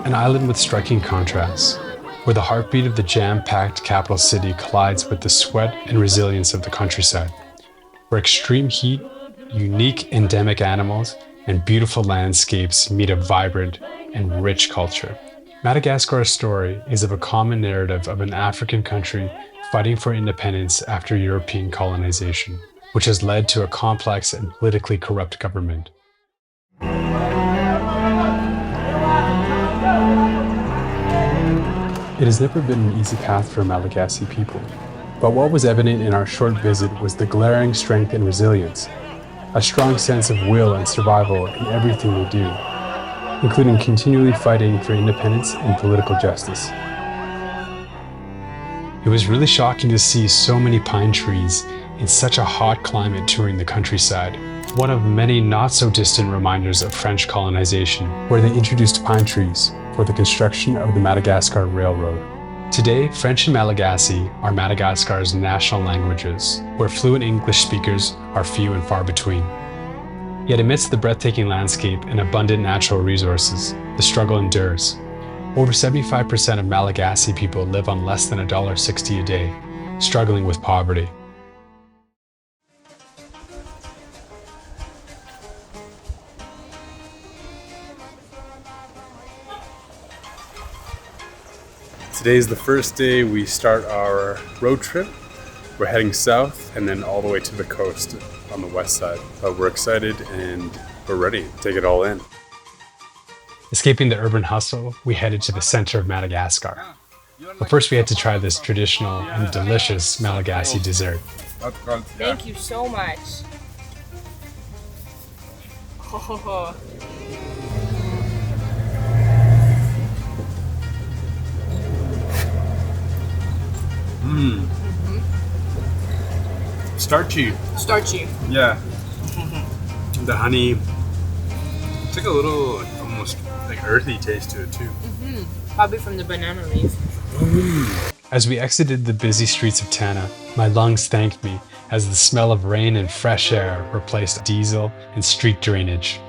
An island with striking contrasts, where the heartbeat of the jam-packed capital city collides with the sweat and resilience of the countryside, where extreme heat, unique endemic animals, and beautiful landscapes meet a vibrant and rich culture. Madagascar's story is of a common narrative of an African country fighting for independence after European colonization, which has led to a complex and politically corrupt government. It has never been an easy path for Malagasy people, but what was evident in our short visit was the glaring strength and resilience, a strong sense of will and survival in everything they do, including continually fighting for independence and political justice. It was really shocking to see so many pine trees in such a hot climate touring the countryside, one of many not-so-distant reminders of French colonization, where they introduced pine trees for the construction of the Madagascar Railroad. Today, French and Malagasy are Madagascar's national languages, where fluent English speakers are few and far between. Yet amidst the breathtaking landscape and abundant natural resources, the struggle endures. Over 75% of Malagasy people live on less than $1.60 a day, struggling with poverty. Today is the first day we start our road trip. We're heading south and then all the way to the coast on the west side. But we're excited and we're ready to take it all in. Escaping the urban hustle, we headed to the center of Madagascar. But first we had to try this traditional and delicious Malagasy dessert. Thank you so much. Oh. Starchy. Starchy. Yeah. The honey. It's like a little almost like earthy taste to it too. Probably from the banana leaf. As we exited the busy streets of Tana, my lungs thanked me as the smell of rain and fresh air replaced diesel and street drainage.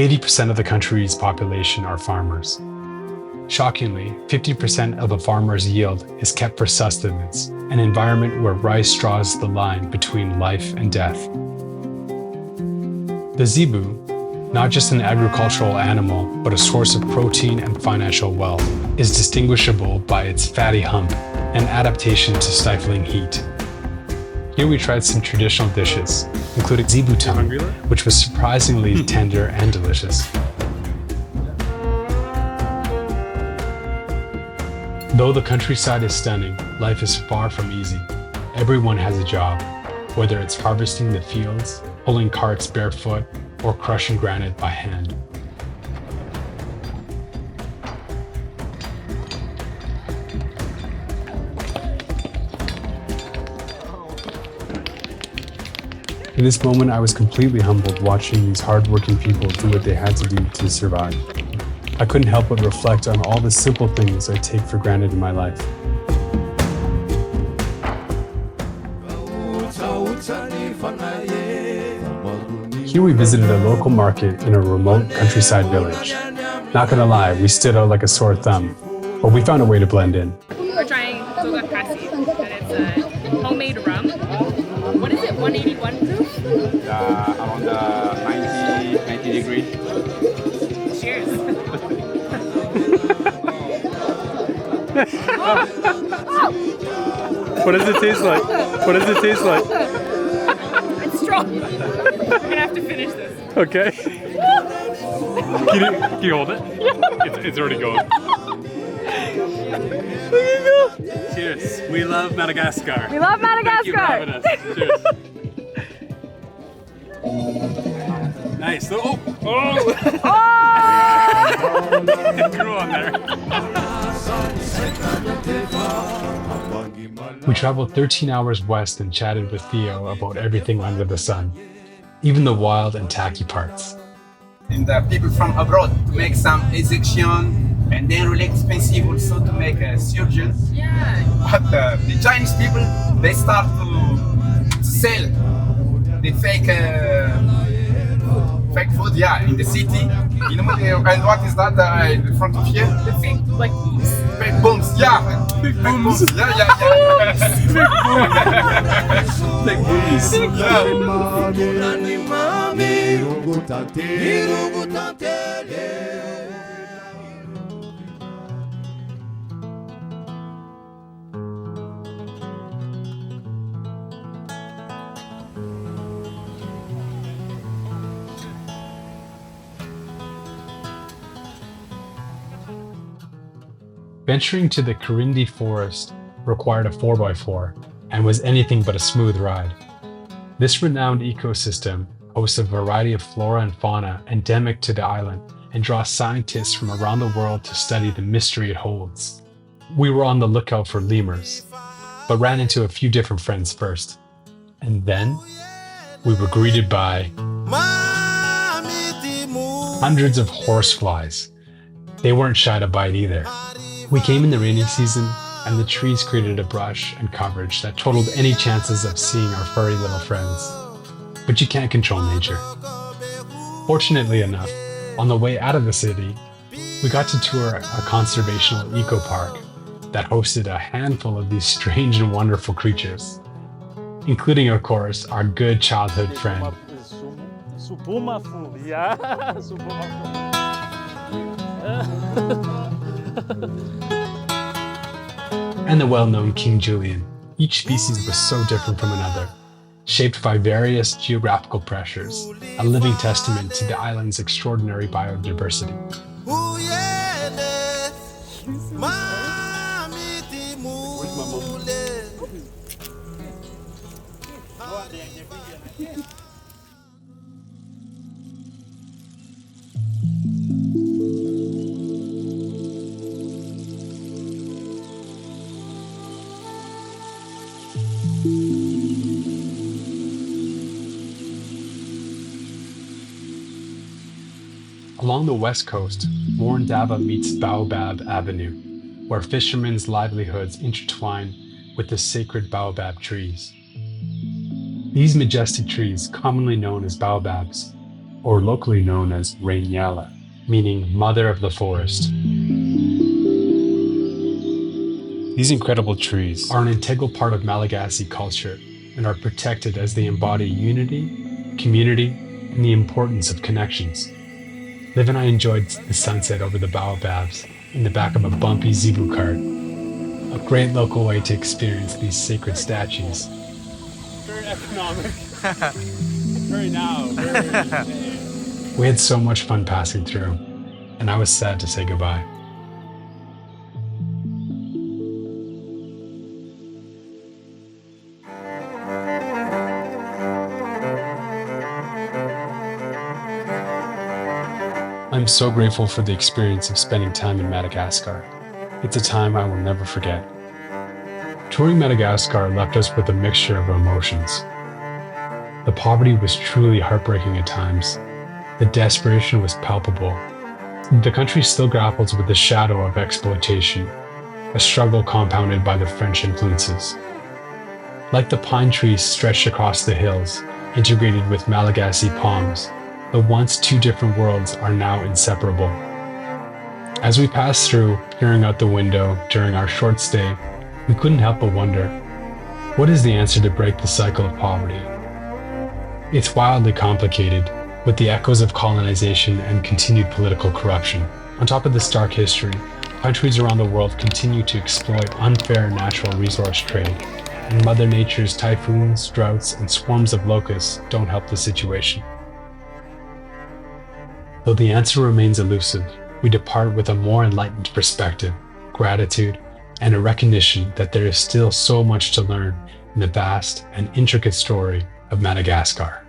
%80 of the country's population are farmers. Shockingly, 50% of a farmer's yield is kept for sustenance, an environment where rice draws the line between life and death. The zebu, not just an agricultural animal, but a source of protein and financial wealth, is distinguishable by its fatty hump, an adaptation to stifling heat. Here we tried some traditional dishes, including zebu tongue, which was surprisingly tender and delicious. Though the countryside is stunning, life is far from easy. Everyone has a job, whether it's harvesting the fields, pulling carts barefoot, or crushing granite by hand. In this moment, I was completely humbled watching these hardworking people do what they had to do to survive. I couldn't help but reflect on all the simple things I take for granted in my life. Here we visited a local market in a remote countryside village. Not gonna lie, we stood out like a sore thumb, but we found a way to blend in. We're trying Togakasi, and it's a homemade rum. What is it, 181 proof? Around 90 degrees. Cheers. What does it taste like? What does it taste like? It's strong. We're gonna have to finish this. Okay. Can you hold it? It's already going. Cheers. We love Madagascar. We love Thank you for Madagascar. having us. Cheers. Nice. Oh! It grew on there. We traveled 13 hours west and chatted with Theo about everything under the sun, even the wild and tacky parts. And the people from abroad to make some execution, and then really expensive also to make a surgeon. Yeah. But the Chinese people, they start to sell the fake food, yeah, in the city. You know, and what is that in front of here? The fake, like, booms. Fake booms, yeah. Fake booms. Yeah. Like boobies. Venturing to the Karindi forest required a 4x4 and was anything but a smooth ride. This renowned ecosystem hosts a variety of flora and fauna endemic to the island and draws scientists from around the world to study the mystery it holds. We were on the lookout for lemurs, but ran into a few different friends first. And then we were greeted by hundreds of horseflies. They weren't shy to bite either. We came in the rainy season, and the trees created a brush and coverage that totaled any chances of seeing our furry little friends. But you can't control nature. Fortunately enough, on the way out of the city, we got to tour a conservational eco park that hosted a handful of these strange and wonderful creatures, including, of course, our good childhood friend. And the well-known King Julian. Each species was so different from another, shaped by various geographical pressures, a living testament to the island's extraordinary biodiversity. Along the west coast, Morondava meets Baobab Avenue, where fishermen's livelihoods intertwine with the sacred baobab trees. These majestic trees, commonly known as baobabs, or locally known as Rainyala, meaning mother of the forest. These incredible trees are an integral part of Malagasy culture and are protected as they embody unity, community, and the importance of connections. Liv and I enjoyed the sunset over the baobabs in the back of a bumpy zebu cart, a great local way to experience these sacred statues. Very economic. Very now. We had so much fun passing through, and I was sad to say goodbye. I'm so grateful for the experience of spending time in Madagascar. It's a time I will never forget. Touring Madagascar left us with a mixture of emotions. The poverty was truly heartbreaking at times. The desperation was palpable. The country still grapples with the shadow of exploitation, a struggle compounded by the French influences. Like the pine trees stretched across the hills, integrated with Malagasy palms, the once two different worlds are now inseparable. As we passed through, peering out the window during our short stay, we couldn't help but wonder, what is the answer to break the cycle of poverty? It's wildly complicated, with the echoes of colonization and continued political corruption. On top of this dark history, countries around the world continue to exploit unfair natural resource trade, and Mother Nature's typhoons, droughts, and swarms of locusts don't help the situation. Though the answer remains elusive, we depart with a more enlightened perspective, gratitude, and a recognition that there is still so much to learn in the vast and intricate story of Madagascar.